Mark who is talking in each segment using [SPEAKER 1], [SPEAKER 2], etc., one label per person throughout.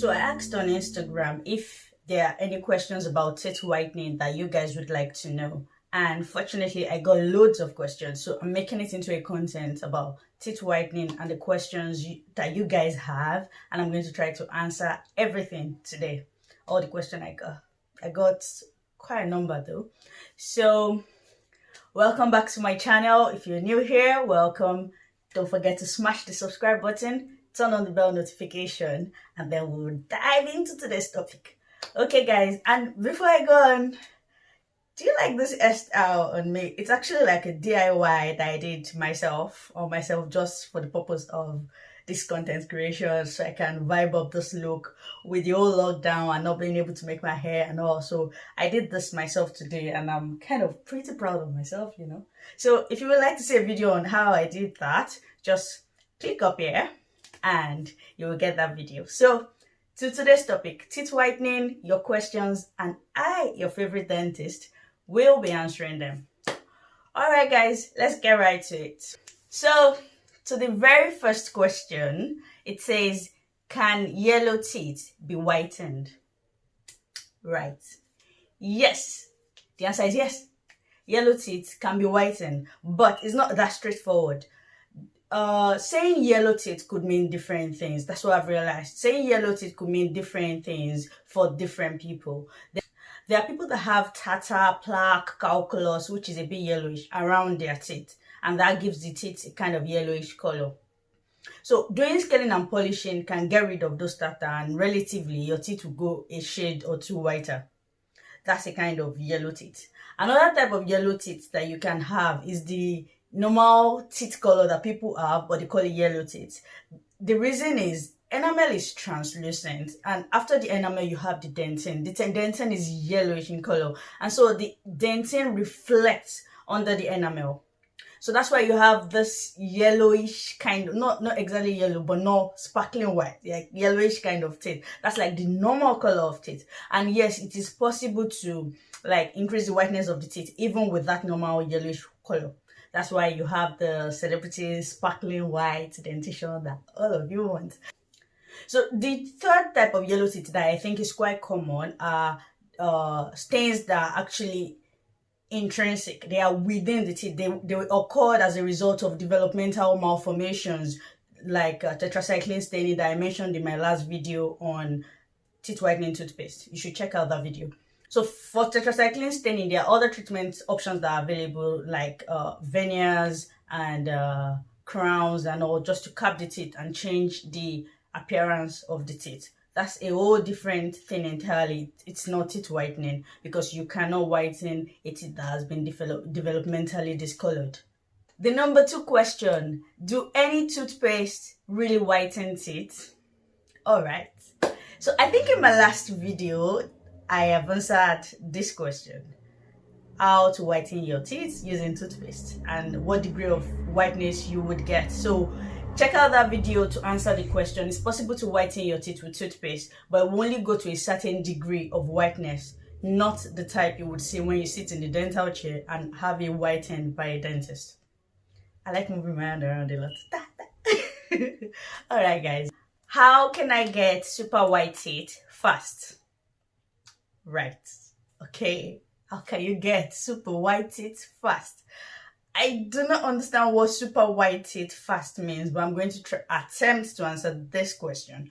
[SPEAKER 1] So I asked on Instagram if there are any questions about teeth whitening that you guys would like to know. And fortunately, I got loads of questions. So I'm making it into a content about teeth whitening and the questions that you guys have. And I'm going to try to answer everything today. All the questions I got. I got quite a number though. So welcome back to my channel. If you're new here, welcome. Don't forget to smash the subscribe button, turn on the bell notification, and then we'll dive into today's topic. Okay guys, and before I go on, do you like this hairstyle on me? It's actually like a DIY that I did myself just for the purpose of this content creation, so I can vibe up this look with the whole lockdown and not being able to make my hair and all. So I did this myself today and I'm kind of pretty proud of myself, you know. So if you would like to see a video on how I did that, just click up here and you will get that video. So to today's topic, teeth whitening, your questions, and I, your favorite dentist, will be answering them. Alright guys, let's get right to it. So to the very first question, it says, can yellow teeth be whitened? Right. Yes. The answer is yes. Yellow teeth can be whitened, but it's not that straightforward. Saying yellow teeth could mean different things. That's what I've realized. Saying yellow teeth could mean different things for different people. There are people that have tartar, plaque, calculus, which is a bit yellowish around their teeth, and that gives the teeth a kind of yellowish color. So doing scaling and polishing can get rid of those tartar, and relatively your teeth will go a shade or two whiter. That's a kind of yellow teeth. Another type of yellow teeth that you can have is the normal teeth color that people have, but they call it yellow teeth. The reason is enamel is translucent, and after the enamel you have the dentin. The dentin is yellowish in color, and so the dentin reflects under the enamel. So that's why you have this yellowish kind of, not exactly yellow, but not sparkling white, like yellowish kind of teeth. That's like the normal color of teeth. And yes, it is possible to like increase the whiteness of the teeth even with that normal yellowish color. That's why you have the celebrity sparkling white dentition that all of you want. So the third type of yellow teeth that I think is quite common are stains that are actually intrinsic. They are within the teeth. They occurred as a result of developmental malformations like tetracycline staining that I mentioned in my last video on teeth whitening toothpaste. You should check out that video. So for tetracycline staining, there are other treatment options that are available like veneers and crowns and all, just to cap the teeth and change the appearance of the teeth. That's a whole different thing entirely. It's not teeth whitening, because you cannot whiten a teeth that has been developmentally discolored. The number 2 question, do any toothpaste really whiten teeth? Alright, so I think in my last video I have answered this question: how to whiten your teeth using toothpaste and what degree of whiteness you would get. So check out that video to answer the question. It's possible to whiten your teeth with toothpaste, but it will only go to a certain degree of whiteness, not the type you would see when you sit in the dental chair and have it whitened by a dentist. I like moving my hand around a lot. Alright guys, how can I get super white teeth fast? Right, okay, how can you get super white teeth fast? I do not understand what super white teeth fast means, but I'm going to attempt to answer this question.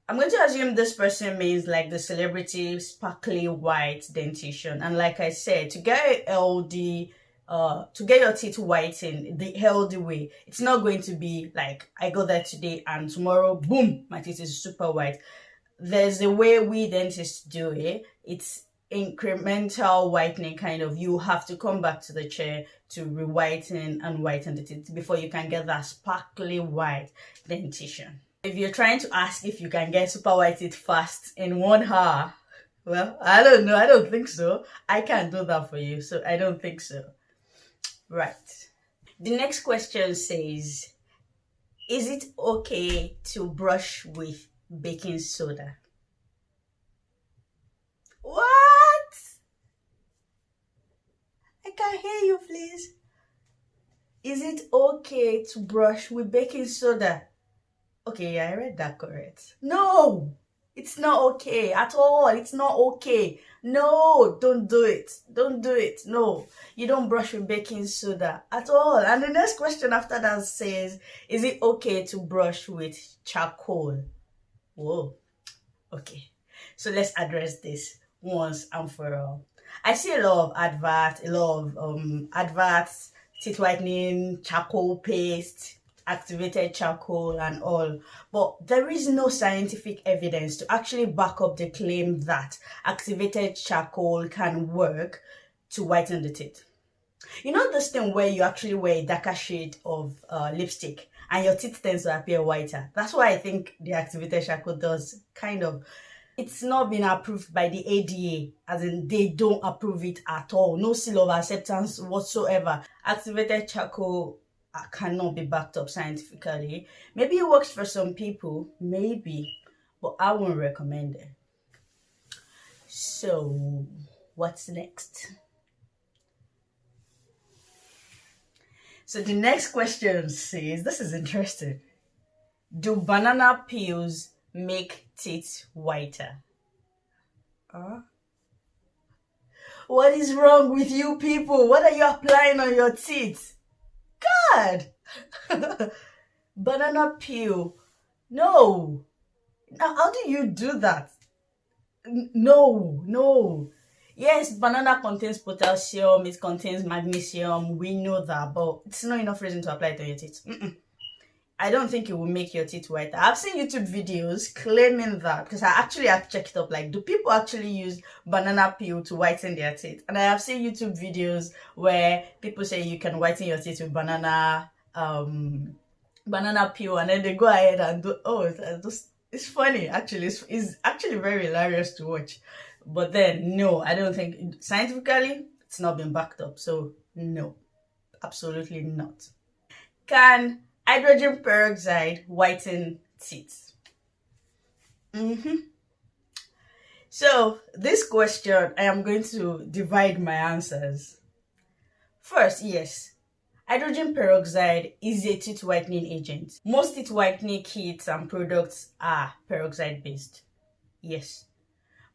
[SPEAKER 1] I'm going to assume this person means like the celebrity sparkly white dentition. And like I said, to get healthy, to get your teeth whitened the healthy way, it's not going to be like I go there today and tomorrow, boom, my teeth is super white. There's a way we dentists do it. It's incremental whitening kind of. You have to come back to the chair to re-whiten and whiten the teeth before you can get that sparkly white dentition. If you're trying to ask if you can get super white teeth fast in 1 hour, well, I don't know. I don't think so. I can't do that for you, so I don't think so. Right. The next question says, is it okay to brush with baking soda? What? I can't hear you, please. Is it okay to brush with baking soda? Okay, yeah, I read that correct. No, It's not okay at all. It's not okay. No, don't do it. Don't do it. No, you don't brush with baking soda at all. And the next question after that says, is it okay to brush with charcoal? Whoa. Okay. So let's address this once and for all. I see a lot of adverts, teeth whitening, charcoal paste, activated charcoal and all, but there is no scientific evidence to actually back up the claim that activated charcoal can work to whiten the teeth. You know this thing where you actually wear a darker shade of lipstick and your teeth tends to appear whiter? That's why I think the activated charcoal does kind of. It's not been approved by the ADA, as in they don't approve it at all. No seal of acceptance whatsoever. Activated charcoal cannot be backed up scientifically. Maybe it works for some people, maybe, but I won't recommend it. So, what's next? So the next question says, this is interesting. Do banana peels make teeth whiter? What is wrong with you people? What are you applying on your teeth? God! Banana peel. No. Now, how do you do that? No. Yes, banana contains potassium, it contains magnesium, we know that, but it's not enough reason to apply it on your teeth. I don't think it will make your teeth whiter. I've seen YouTube videos claiming that, because I actually have checked up, like, do people actually use banana peel to whiten their teeth? And I have seen YouTube videos where people say you can whiten your teeth with banana peel, and then they go ahead and do, it's funny, actually. It's actually very hilarious to watch. But then, no, I don't think, scientifically, it's not been backed up. So, no, absolutely not. Can hydrogen peroxide whiten teeth? So, this question, I am going to divide my answers. First, yes, hydrogen peroxide is a teeth whitening agent. Most teeth whitening kits and products are peroxide based. Yes.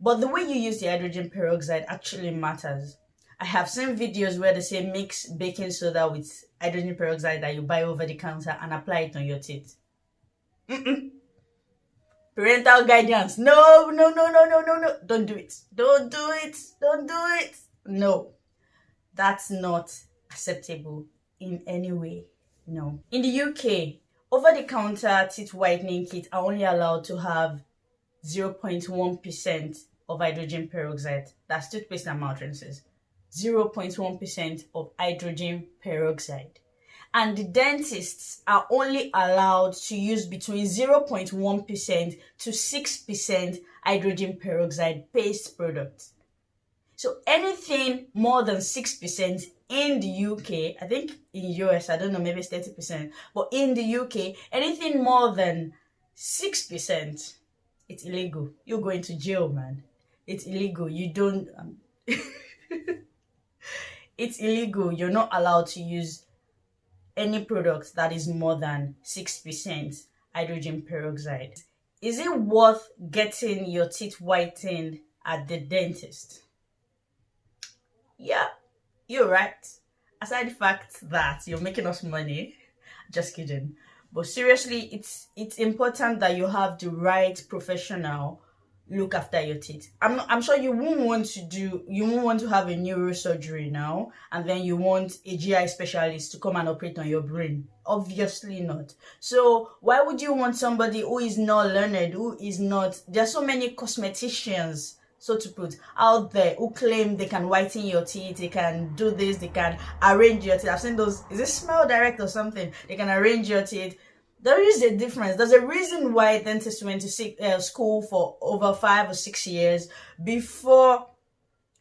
[SPEAKER 1] But the way you use the hydrogen peroxide actually matters. I have seen videos where they say mix baking soda with hydrogen peroxide that you buy over the counter and apply it on your teeth. Parental guidance. No. Don't do it. Don't do it. No. That's not acceptable in any way. No. In the UK, over-the-counter teeth whitening kits are only allowed to have 0.1% of hydrogen peroxide. That's toothpaste and mouth rinses. 0.1% of hydrogen peroxide. And the dentists are only allowed to use between 0.1% to 6% hydrogen peroxide paste products. So anything more than 6% in the UK, I think in US, I don't know, maybe it's 30%, but in the UK, anything more than 6%, it's illegal. You're going to jail, man. It's illegal. You don't... It's illegal. You're not allowed to use any product that is more than 6% hydrogen peroxide. Is it worth getting your teeth whitened at the dentist? Yeah, you're right. Aside the fact that you're making us money, just kidding. But seriously, it's important that you have the right professional look after your teeth. I'm sure you won't want to have a neurosurgery now, and then you want a GI specialist to come and operate on your brain. Obviously not. So why would you want somebody who is not learned, there are so many cosmeticians, so to put, out there who claim they can whiten your teeth, they can do this, they can arrange your teeth. I've seen those, is it Smile Direct or something? They can arrange your teeth. There is a difference. There's a reason why dentists went to school for over 5 or 6 years before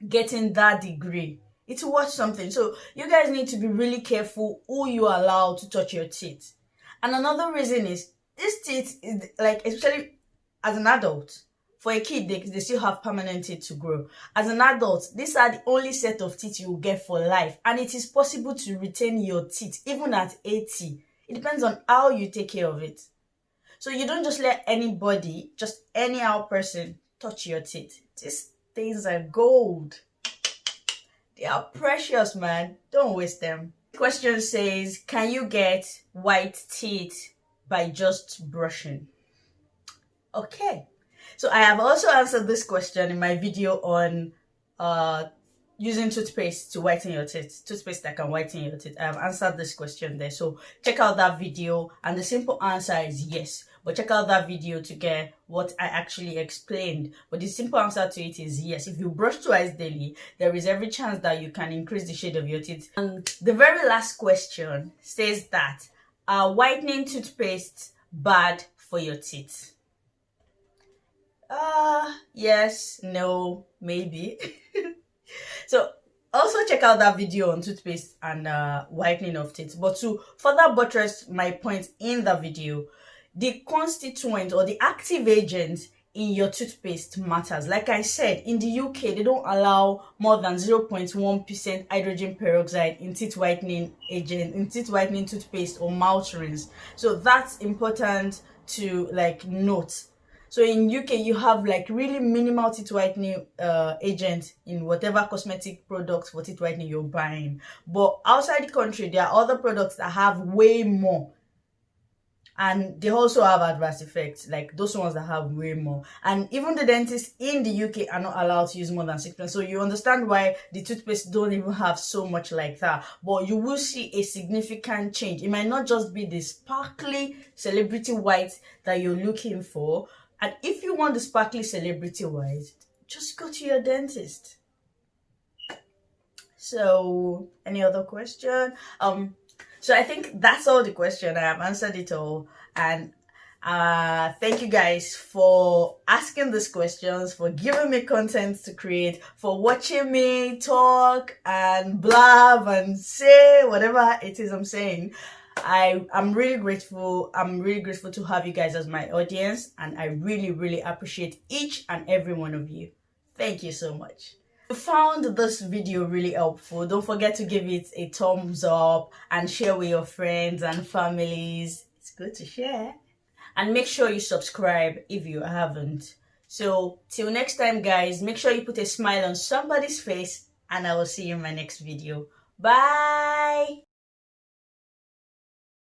[SPEAKER 1] getting that degree. It's worth something. So you guys need to be really careful who you allow to touch your teeth. And another reason is, this teeth is like, especially as an adult, for a kid, they still have permanent teeth to grow. As an adult, these are the only set of teeth you will get for life. And it is possible to retain your teeth even at 80. It depends on how you take care of it. So you don't just let anybody, just anyhow person, touch your teeth. These things are gold. They are precious, man. Don't waste them. Question says, can you get white teeth by just brushing? Okay. So I have also answered this question in my video on using toothpaste to whiten your teeth. Toothpaste that can whiten your teeth. I have answered this question there. So check out that video, and the simple answer is yes. But check out that video to get what I actually explained. But the simple answer to it is yes. If you brush twice daily, there is every chance that you can increase the shade of your teeth. And the very last question says that, are whitening toothpaste bad for your teeth? Yes, no, maybe. So also check out that video on toothpaste and whitening of teeth. But to further buttress my point in the video, the constituent or the active agent in your toothpaste matters. Like I said, in the UK, they don't allow more than 0.1% hydrogen peroxide in teeth whitening agent, in teeth whitening toothpaste or mouth rinse. So that's important to like note. So in UK, you have like really minimal teeth whitening agent in whatever cosmetic products for teeth whitening you're buying. But outside the country, there are other products that have way more. And they also have adverse effects, like those ones that have way more. And even the dentists in the UK are not allowed to use more than 6%. So you understand why the toothpaste don't even have so much like that. But you will see a significant change. It might not just be the sparkly celebrity white that you're looking for. And if you want the sparkly celebrity white, just go to your dentist. So, any other question? So I think that's all the question. I have answered it all. And thank you guys for asking these questions, for giving me content to create, for watching me talk and blab and say whatever it is I'm saying. I'm really grateful. I'm really grateful to have you guys as my audience, and I really appreciate each and every one of you. Thank you so much. If you found this video really helpful, don't forget to give it a thumbs up and share with your friends and families. It's good to share. And make sure you subscribe if you haven't. So till next time, guys, make sure you put a smile on somebody's face, and I will see you in my next video. Bye.